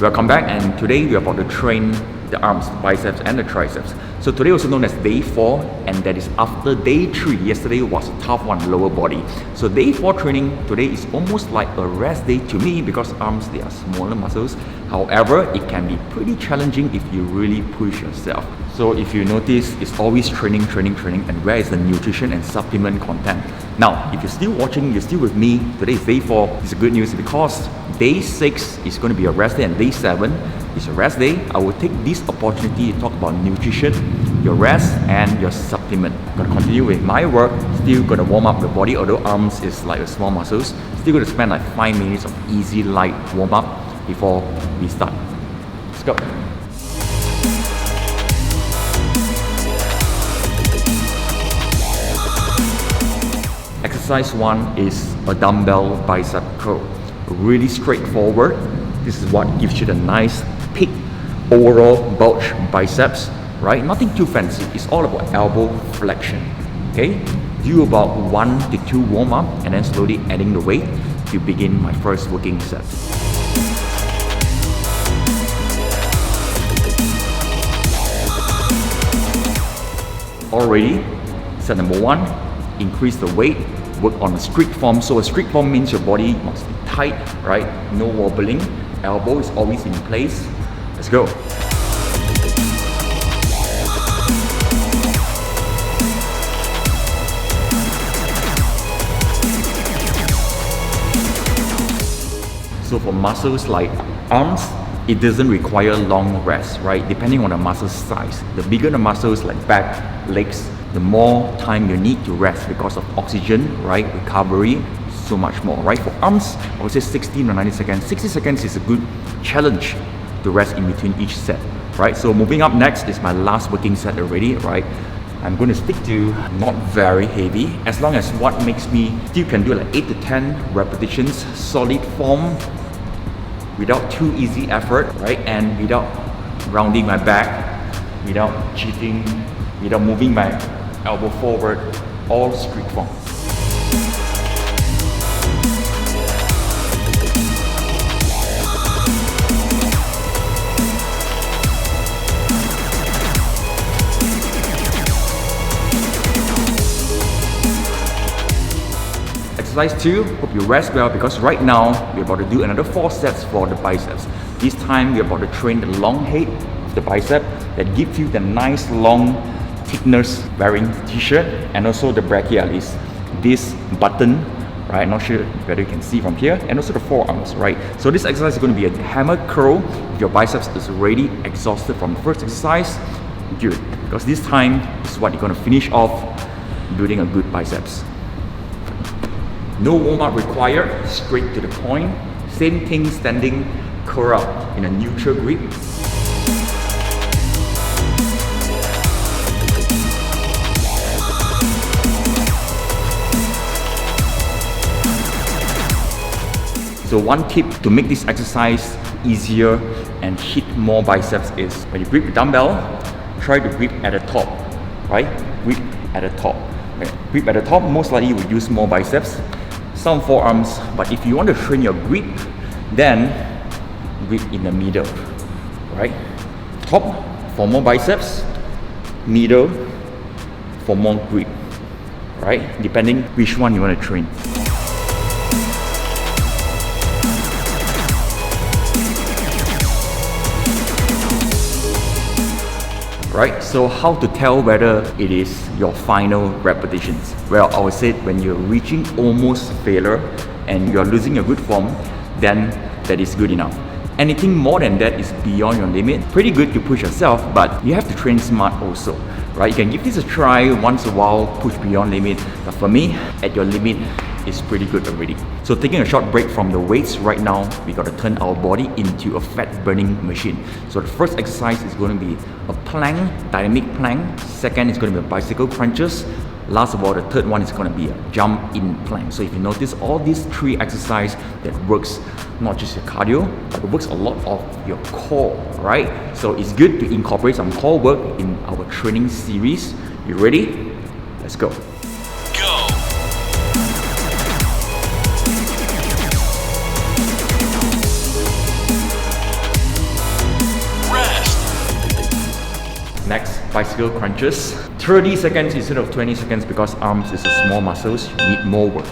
Welcome back, and today we are about to train the arms, biceps and the triceps. So today also known as day 4, and that is after day 3. Yesterday was a tough one, lower body. So day 4 training today is almost like a rest day to me because arms, they are smaller muscles. However, it can be pretty challenging if you really push yourself. So if you notice, it's always training, and where is the nutrition and supplement content? Now, if you're still watching, you're still with me, today is day 4. It's good news because day 6 is going to be a rest day and day 7 is a rest day. I will take this opportunity to talk about nutrition, your rest and your supplement. I'm going to continue with my work, still going to warm up the body, although arms is like a small muscles. Still going to spend like 5 minutes of easy light warm up before we start. Let's go. Exercise 1 is a dumbbell bicep curl. Really straightforward. This is what gives you the nice peak overall bulge biceps, right? Nothing too fancy. It's all about elbow flexion. Okay? Do about 1 to 2 warm up and then slowly adding the weight to begin my first working set. Already, set number 1, increase the weight, work on a strict form. So a strict form means your body must be tight, right? No wobbling, elbow is always in place. Let's go. So for muscles like arms, it doesn't require long rest, right? Depending on the muscle size. The bigger the muscles like back, legs, the more time you need to rest because of oxygen, right? Recovery, so much more, right? For arms, I would say 60 to 90 seconds. 60 seconds is a good challenge to rest in between each set, right? So moving up next is my last working set already, right? I'm going to stick to not very heavy, as long as what makes me still can do like 8 to 10 repetitions, solid form, without too easy effort, right? And without rounding my back, without cheating, without moving my elbow forward, all strict form. Exercise 2, hope you rest well because right now we're about to do another 4 sets for the biceps. This time we're about to train the long head of the bicep that gives you the nice long thickness wearing t-shirt and also the brachialis, this button, right? Not sure whether you can see from here, and also the forearms, right? So this exercise is going to be a hammer curl. If your biceps is already exhausted from the first exercise, good, because this time is what you're going to finish off building a good biceps. No warm-up required, straight to the point. Same thing standing, curl up in a neutral grip. So one tip to make this exercise easier and hit more biceps is when you grip the dumbbell, try to grip at the top, right? Grip at the top. Okay. Grip at the top, most likely you will use more biceps. Some forearms, but if you want to train your grip, then grip in the middle, right? Top for more biceps, middle for more grip, right? Depending which one you want to train. Right, so how to tell whether it is your final repetitions? Well, I would say when you're reaching almost failure and you're losing your good form, then that is good enough. Anything more than that is beyond your limit. Pretty good to push yourself, but you have to train smart also, right? You can give this a try once a while, push beyond limit, but for me, at your limit, is pretty good already. So taking a short break from the weights right now, we got to turn our body into a fat burning machine. So the first exercise is going to be a plank, dynamic plank. Second is going to be a bicycle crunches. Last of all, the third one is going to be a jump in plank. So if you notice, all these 3 exercises that works not just your cardio, but it works a lot of your core, right? So it's good to incorporate some core work in our training series. You ready? Let's go. bicycle crunches. 30 seconds instead of 20 seconds because arms is a small muscles, you need more work.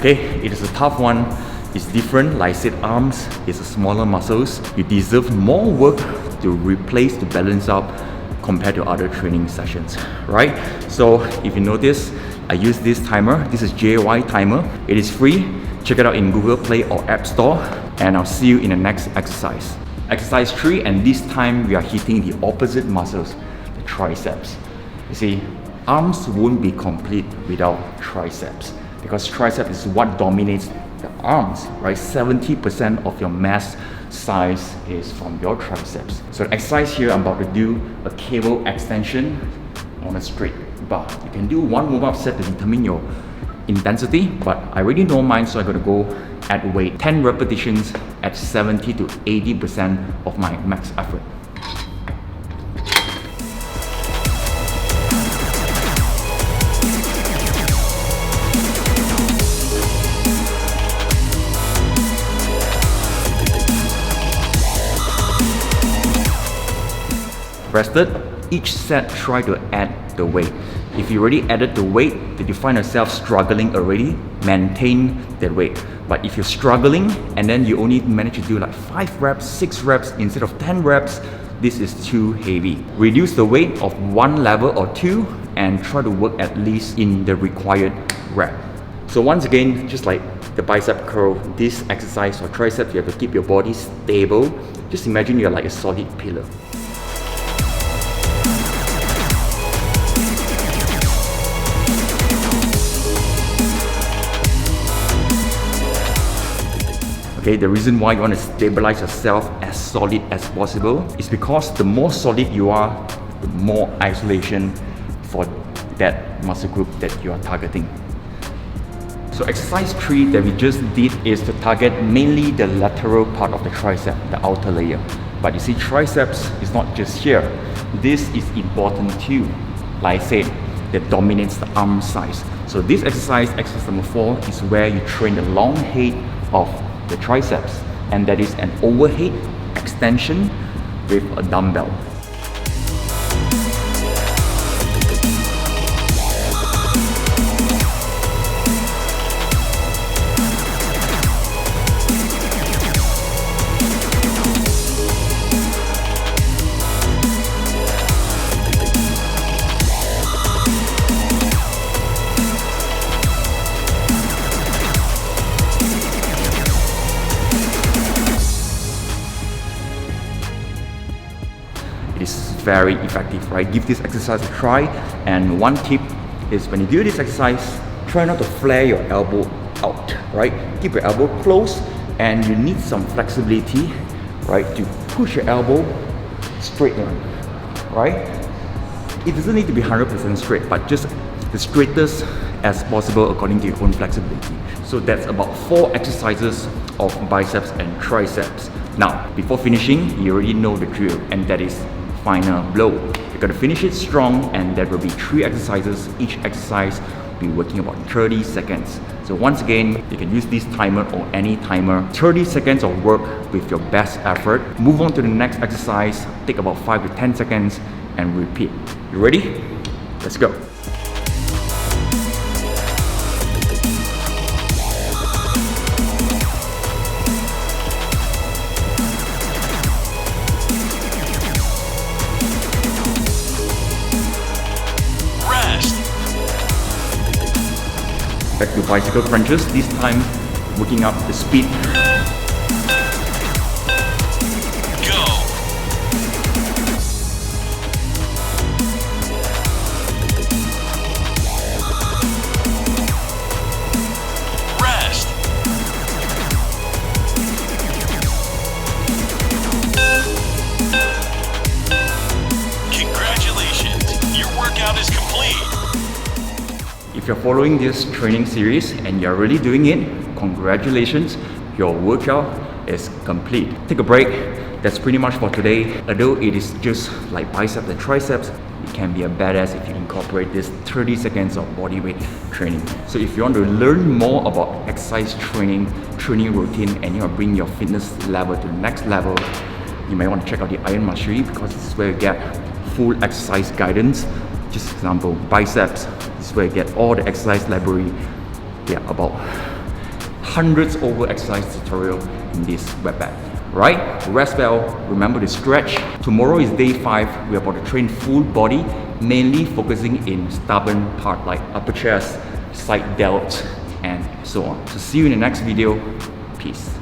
Okay, it is a tough one. It's different. Like I said, arms is a smaller muscles. You deserve more work to replace, to balance out compared to other training sessions, right? So if you notice, I use this timer. This is JY timer. It is free. Check it out in Google Play or App Store. And I'll see you in the next exercise. Exercise 3, and this time we are hitting the opposite muscles, the triceps. You see, arms won't be complete without triceps, because tricep is what dominates the arms, right? 70% of your mass size is from your triceps. So the exercise here, I'm about to do a cable extension on a straight bar. You can do one warm-up set to determine your intensity, but I already know mine, so I'm gonna go at weight. 10 repetitions at 70 to 80% of my max effort. Rested, each set try to add the weight. If you already added the weight, that you find yourself struggling already, maintain that weight. But if you're struggling and then you only manage to do like 5 reps, 6 reps instead of 10 reps, this is too heavy. Reduce the weight of 1 level or 2 and try to work at least in the required rep. So once again, just like the bicep curl, this exercise for triceps, you have to keep your body stable. Just imagine you're like a solid pillar. Okay, the reason why you want to stabilize yourself as solid as possible is because the more solid you are, the more isolation for that muscle group that you are targeting. So exercise 3 that we just did is to target mainly the lateral part of the tricep, the outer layer. But you see, triceps is not just here. This is important too. Like I said, that dominates the arm size. So this exercise, exercise number 4, is where you train the long head of the triceps, and that is an overhead extension with a dumbbell. Is very effective, right? Give this exercise a try. And one tip is when you do this exercise, try not to flare your elbow out, right? Keep your elbow close, and you need some flexibility, right, to push your elbow straight in, right? It doesn't need to be 100% straight, but just the straightest as possible according to your own flexibility. So that's about 4 exercises of biceps and triceps. Now, before finishing, you already know the drill, and that is final blow. You're gonna finish it strong, and there will be 3 exercises. Each exercise will be working about 30 seconds. So once again, you can use this timer or any timer. 30 seconds of work with your best effort. Move on to the next exercise. Take about 5 to 10 seconds and repeat. You ready? Let's go. Back to bicycle crunches, this time working up the speed. Go! Rest! Congratulations, your workout is complete. If you're following this training series and you're really doing it, congratulations. your workout is complete. Take a break. That's pretty much for today. Although it is just like biceps and triceps, it can be a badass if you incorporate this 30 seconds of bodyweight training. So if you want to learn more about exercise training routine, and you want to bring your fitness level to the next level, you may want to check out the Iron Mastery, because this is where you get full exercise guidance. Just example, biceps, this is where you get all the exercise library. Yeah, about hundreds over exercise tutorial in this web app. Right? Rest well, remember to stretch. Tomorrow is day 5. We're about to train full body, mainly focusing in stubborn part like upper chest, side delt, and so on. So see you in the next video. Peace.